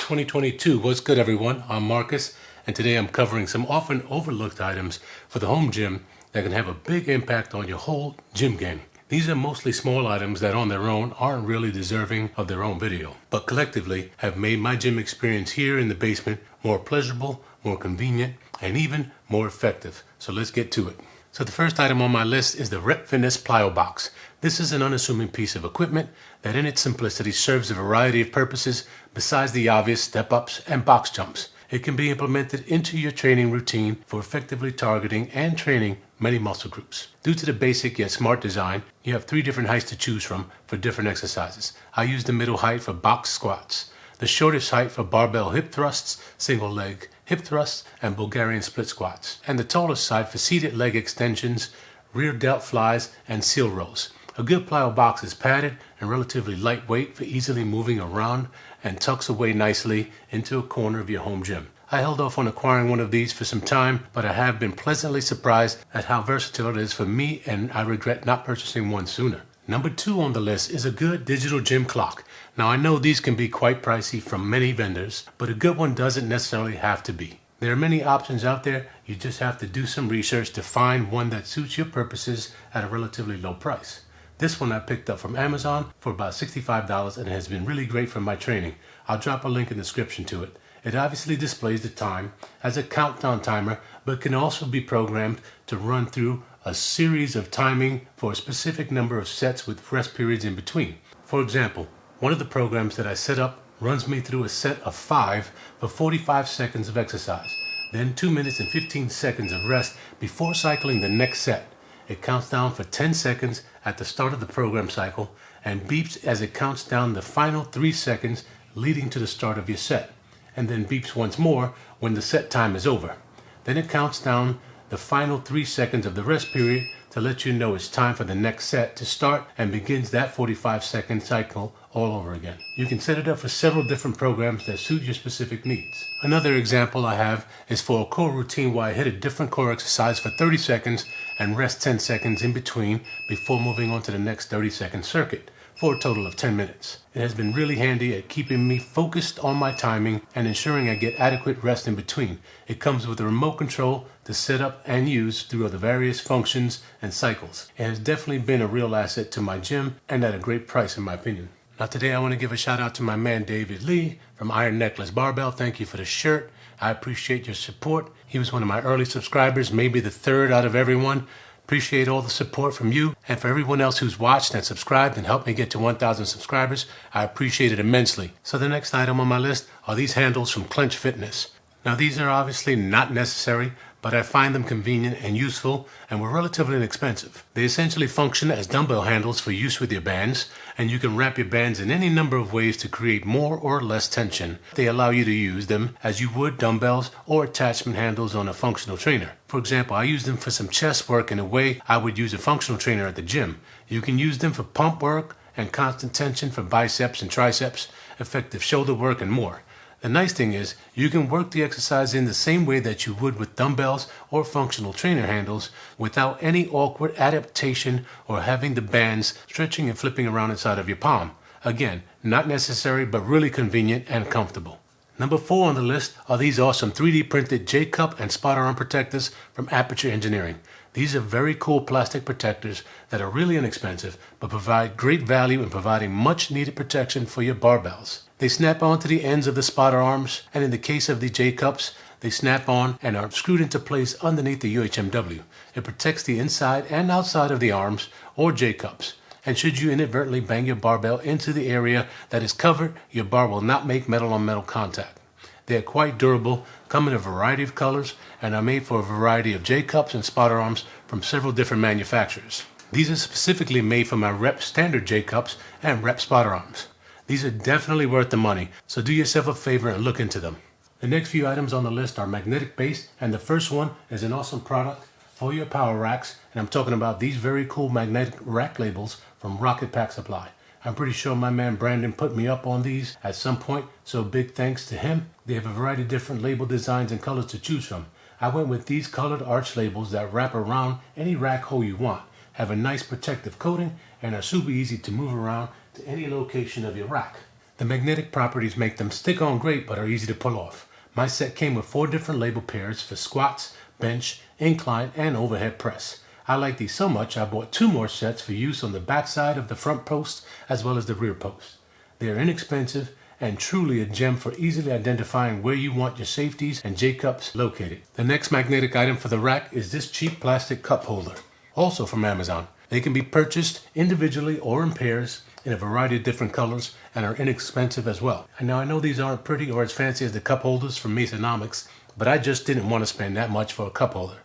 2022. What's good, everyone? I'm Marcus, and today I'm covering some often overlooked items for the home gym that can have a big impact on your whole gym game. These are mostly small items that on their own aren't really deserving of their own video, but collectively have made my gym experience here in the basement more pleasurable, more convenient, and even more effective. So let's get to it. So the first item on my list is the Rep Fitness Plyo Box. This is an unassuming piece of equipment that in its simplicity serves a variety of purposes besides the obvious step-ups and box jumps. It can be implemented into your training routine for effectively targeting and training many muscle groups. Due to the basic yet smart design, you have 3 different heights to choose from for different exercises. I use the middle height for box squats, the shortest height for barbell hip thrusts, single leg hip thrusts, and Bulgarian split squats, and the tallest side for seated leg extensions, rear delt flies, and seal rows. A good plyo box is padded and relatively lightweight for easily moving around and tucks away nicely into a corner of your home gym. I held off on acquiring one of these for some time, but I have been pleasantly surprised at how versatile it is for me, and I regret not purchasing one sooner. Number 2 on the list is a good digital gym clock. Now I know these can be quite pricey from many vendors, but a good one doesn't necessarily have to be. There are many options out there. You just have to do some research to find one that suits your purposes at a relatively low price. This one I picked up from Amazon for about $65 and has been really great for my training. I'll drop a link in the description to it. It obviously displays the time, has a countdown timer, but can also be programmed to run through a series of timing for a specific number of sets with rest periods in between. For example, one of the programs that I set up runs me through a set of 5 for 45 seconds of exercise, then 2 minutes and 15 seconds of rest before cycling the next set. It counts down for 10 seconds at the start of the program cycle and beeps as it counts down the final 3 seconds leading to the start of your set, and then beeps once more when the set time is over. Then it counts down the final 3 seconds of the rest period to let you know it's time for the next set to start, and begins that 45-second cycle all over again. You can set it up for several different programs that suit your specific needs. Another example I have is for a core routine where I hit a different core exercise for 30 seconds and rest 10 seconds in between before moving on to the next 30-second circuit, for a total of 10 minutes. It has been really handy at keeping me focused on my timing and ensuring I get adequate rest in between. It comes with a remote control to set up and use through the various functions and cycles. It has definitely been a real asset to my gym and at a great price in my opinion. Now today I want to give a shout out to my man David Lee from Iron Necklace Barbell. Thank you for the shirt. I appreciate your support. He was one of my early subscribers, maybe the 3rd out of everyone. Appreciate all the support from you, and for everyone else who's watched and subscribed and helped me get to 1,000 subscribers, I appreciate it immensely. So the next item on my list are these handles from Clench Fitness. Now these are obviously not necessary, but I find them convenient and useful and were relatively inexpensive. They essentially function as dumbbell handles for use with your bands, and you can wrap your bands in any number of ways to create more or less tension. They allow you to use them as you would dumbbells or attachment handles on a functional trainer. For example, I use them for some chest work in a way I would use a functional trainer at the gym. You can use them for pump work and constant tension for biceps and triceps, effective shoulder work, and more. The nice thing is, you can work the exercise in the same way that you would with dumbbells or functional trainer handles without any awkward adaptation or having the bands stretching and flipping around inside of your palm. Again, not necessary, but really convenient and comfortable. Number 4 on the list are these awesome 3D printed J-cup and spotter arm protectors from Aperture Engineering. These are very cool plastic protectors that are really inexpensive, but provide great value in providing much needed protection for your barbells. They snap onto the ends of the spotter arms, and in the case of the J-cups, they snap on and are screwed into place underneath the UHMW. It protects the inside and outside of the arms or J-cups, and should you inadvertently bang your barbell into the area that is covered, your bar will not make metal-on-metal contact. They are quite durable, come in a variety of colors, and are made for a variety of J-cups and spotter arms from several different manufacturers. These are specifically made for my Rep standard J-cups and Rep spotter arms. These are definitely worth the money, so do yourself a favor and look into them. The next few items on the list are magnetic base, and the first one is an awesome product for your power racks, and I'm talking about these very cool magnetic rack labels from Rocket Pack Supply. I'm pretty sure my man Brandon put me up on these at some point, so big thanks to him. They have a variety of different label designs and colors to choose from. I went with these colored arch labels that wrap around any rack hole you want, have a nice protective coating, and are super easy to move around to any location of your rack. The magnetic properties make them stick on great but are easy to pull off. My set came with 4 different label pairs for squats, bench, incline, and overhead press. I like these so much I bought 2 more sets for use on the back side of the front post as well as the rear post. They are inexpensive and truly a gem for easily identifying where you want your safeties and J-cups located. The next magnetic item for the rack is this cheap plastic cup holder, also from Amazon. They can be purchased individually or in pairs in a variety of different colors and are inexpensive as well. And now I know these aren't pretty or as fancy as the cup holders from Masonomics, but I just didn't want to spend that much for a cup holder.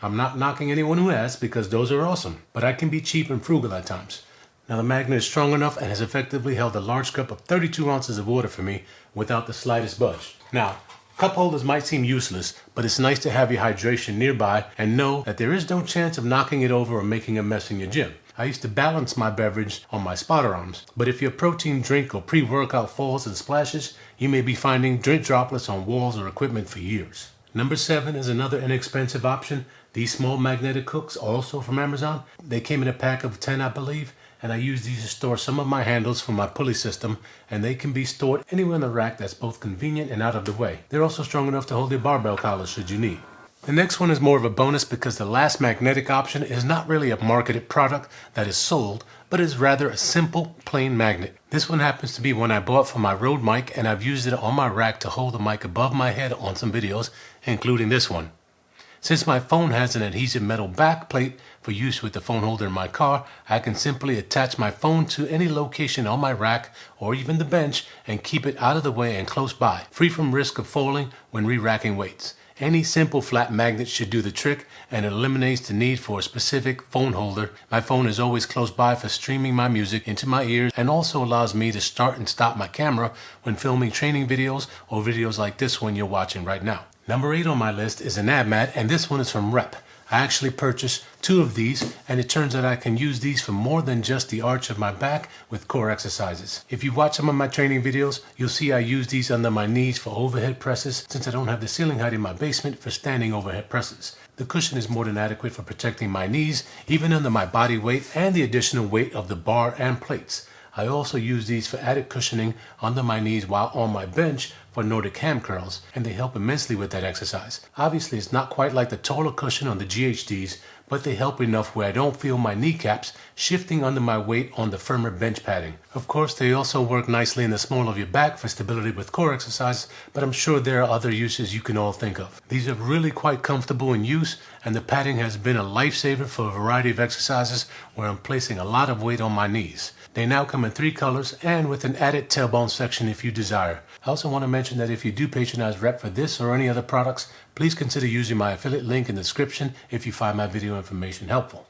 I'm not knocking anyone who has because those are awesome, but I can be cheap and frugal at times. Now the magnet is strong enough and has effectively held a large cup of 32 ounces of water for me without the slightest budge. Now, cup holders might seem useless, but it's nice to have your hydration nearby and know that there is no chance of knocking it over or making a mess in your gym. I used to balance my beverage on my spotter arms, but if your protein drink or pre-workout falls and splashes, you may be finding drink droplets on walls or equipment for years. Number 7 is another inexpensive option. These small magnetic hooks, also from Amazon. They came in a pack of 10, I believe, and I use these to store some of my handles for my pulley system, and they can be stored anywhere in the rack that's both convenient and out of the way. They're also strong enough to hold your barbell collars should you need. The next one is more of a bonus because the last magnetic option is not really a marketed product that is sold, but is rather a simple, plain magnet. This one happens to be one I bought for my Rode mic, and I've used it on my rack to hold the mic above my head on some videos, including this one. Since my phone has an adhesive metal back plate for use with the phone holder in my car, I can simply attach my phone to any location on my rack or even the bench and keep it out of the way and close by, free from risk of falling when re-racking weights. Any simple flat magnet should do the trick and it eliminates the need for a specific phone holder. My phone is always close by for streaming my music into my ears and also allows me to start and stop my camera when filming training videos or videos like this one you're watching right now. Number 8 on my list is an ab mat, and this one is from Rep. I actually purchased 2 of these, and it turns out I can use these for more than just the arch of my back with core exercises. If you watch some of my training videos, you'll see I use these under my knees for overhead presses since I don't have the ceiling height in my basement for standing overhead presses. The cushion is more than adequate for protecting my knees, even under my body weight and the additional weight of the bar and plates. I also use these for added cushioning under my knees while on my bench for Nordic ham curls, and they help immensely with that exercise. Obviously, it's not quite like the taller cushion on the GHDs, but they help enough where I don't feel my kneecaps shifting under my weight on the firmer bench padding. Of course, they also work nicely in the small of your back for stability with core exercises, but I'm sure there are other uses you can all think of. These are really quite comfortable in use, and the padding has been a lifesaver for a variety of exercises where I'm placing a lot of weight on my knees. They now come in 3 colors and with an added tailbone section if you desire. I also want to mention that if you do patronize Rep for this or any other products, please consider using my affiliate link in the description if you find my video information helpful.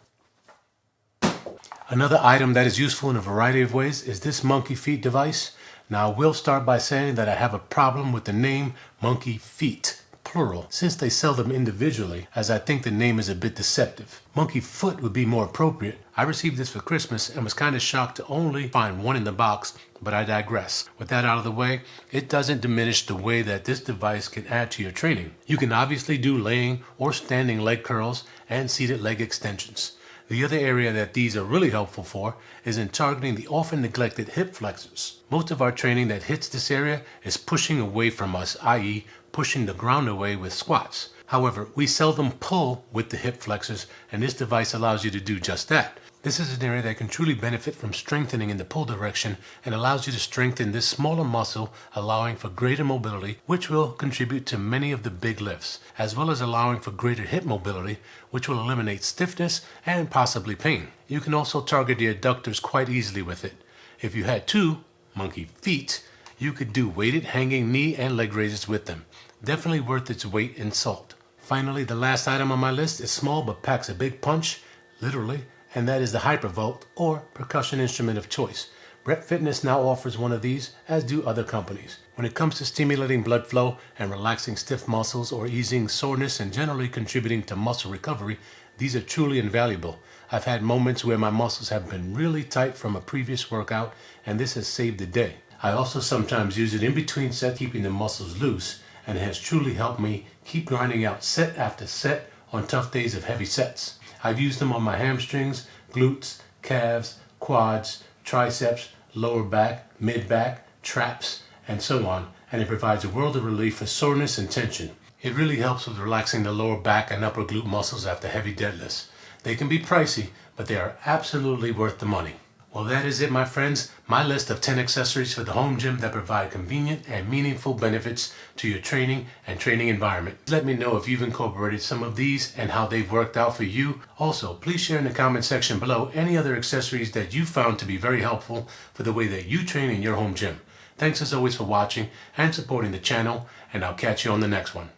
Another item that is useful in a variety of ways is this monkey feet device. Now I will start by saying that I have a problem with the name monkey feet, plural, since they sell them individually, as I think the name is a bit deceptive. Monkey foot would be more appropriate. I received this for Christmas and was kind of shocked to only find one in the box, but I digress. With that out of the way, it doesn't diminish the way that this device can add to your training. You can obviously do laying or standing leg curls and seated leg extensions. The other area that these are really helpful for is in targeting the often neglected hip flexors. Most of our training that hits this area is pushing away from us, i.e. pushing the ground away with squats. However, we seldom pull with the hip flexors, and this device allows you to do just that. This is an area that can truly benefit from strengthening in the pull direction and allows you to strengthen this smaller muscle, allowing for greater mobility, which will contribute to many of the big lifts, as well as allowing for greater hip mobility, which will eliminate stiffness and possibly pain. You can also target the adductors quite easily with it. If you had 2 monkey feet, you could do weighted hanging knee and leg raises with them. Definitely worth its weight in salt. Finally, the last item on my list is small but packs a big punch, literally, and that is the Hypervolt, or percussion instrument of choice. Rep Fitness now offers one of these, as do other companies. When it comes to stimulating blood flow and relaxing stiff muscles or easing soreness and generally contributing to muscle recovery, these are truly invaluable. I've had moments where my muscles have been really tight from a previous workout, and this has saved the day. I also sometimes use it in between sets, keeping the muscles loose, and it has truly helped me keep grinding out set after set on tough days of heavy sets. I've used them on my hamstrings, glutes, calves, quads, triceps, lower back, mid back, traps, and so on, and it provides a world of relief for soreness and tension. It really helps with relaxing the lower back and upper glute muscles after heavy deadlifts. They can be pricey, but they are absolutely worth the money. Well, that is it, my friends. My list of 10 accessories for the home gym that provide convenient and meaningful benefits to your training and training environment. Let me know if you've incorporated some of these and how they've worked out for you. Also, please share in the comment section below any other accessories that you found to be very helpful for the way that you train in your home gym. Thanks as always for watching and supporting the channel, and I'll catch you on the next one.